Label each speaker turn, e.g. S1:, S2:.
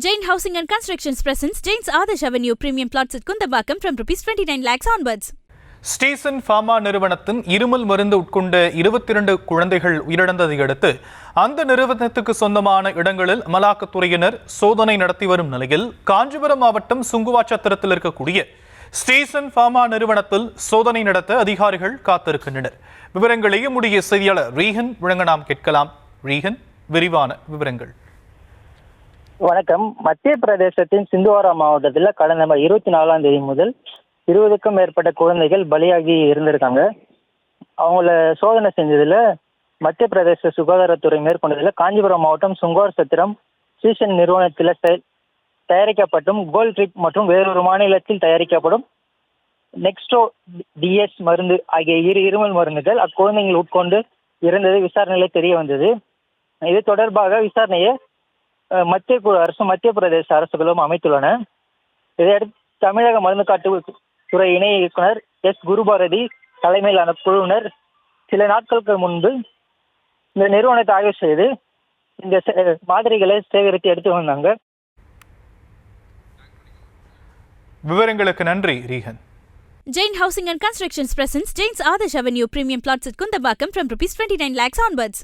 S1: Jain Housing and Constructions presents Jain's Adarsh Avenue Premium Plots at Kundambakam from ₹29 lakhs onwards.
S2: Station pharma நிறுவனத்தின் இருமல் மருந்து உட்கொண்ட 22 குழந்தைகள் உயிரிழந்ததை அடுத்து அந்த நிறுவனத்துக்கு சொந்தமான இடங்களில் அமலாக்கத்துறையினர் சோதனை நடத்தி வரும் நிலையில் காஞ்சிபுரம் மாவட்டம் சுங்குவாச்சத்திரத்தில் இருக்கக்கூடிய ஸ்டேசன் ஃபார்மா நிறுவனத்தில் சோதனை நடத்த அதிகாரிகள் காத்திருக்கின்றனர். விவரங்களை நம்முடைய செய்தியாளர் ரீஹன் வழங்க நாம் கேட்கலாம். ரீஹன், விரிவான விவரங்கள்.
S3: வணக்கம். மத்திய பிரதேசத்தின் சிந்துவாரா மாவட்டத்தில் கடந்த 24ஆம் தேதி முதல் 20க்கும் மேற்பட்ட குழந்தைகள் பலியாகி இருந்திருக்காங்க. அவங்கள சோதனை செஞ்சதுல மத்திய பிரதேச சுகாதாரத்துறை மேற்கொண்டதில் காஞ்சிபுரம் மாவட்டம் சுங்குவார் சத்திரம் ஸ்டேஷன் நிறுவனத்தில் தயாரிக்கப்படும் கோல்ட் ட்ரிப் மற்றும் வேறொரு மாநிலத்தில் தயாரிக்கப்படும் நெக்ஸ்டோ டிஎஸ் மருந்து ஆகிய இருமல் மருந்துகள் அக்குழந்தைகள் உட்கொண்டு இருந்தது விசாரணையில் தெரிய வந்தது. இது தொடர்பாக விசாரணையை மத்திய பிரதேச அரசுகளும் அமைத்துள்ளன. இதையடுத்து தமிழக மருந்து காட்டுத்துறை இணை இயக்குனர் எஸ் குருபாரதி தலைமையிலான குழுவினர் சில நாட்களுக்கு முன்பு இந்த நிறுவனத்தை ஆய்வு செய்து இந்த மாதிரிகளை சேகரித்து எடுத்து வந்தாங்க.
S2: விவரங்களுக்கு நன்றி Rehan.
S1: Jain Housing and Constructions presents Jain's Adarsh Avenue Premium Plots at Kundambakam from ₹29 lakhs onwards.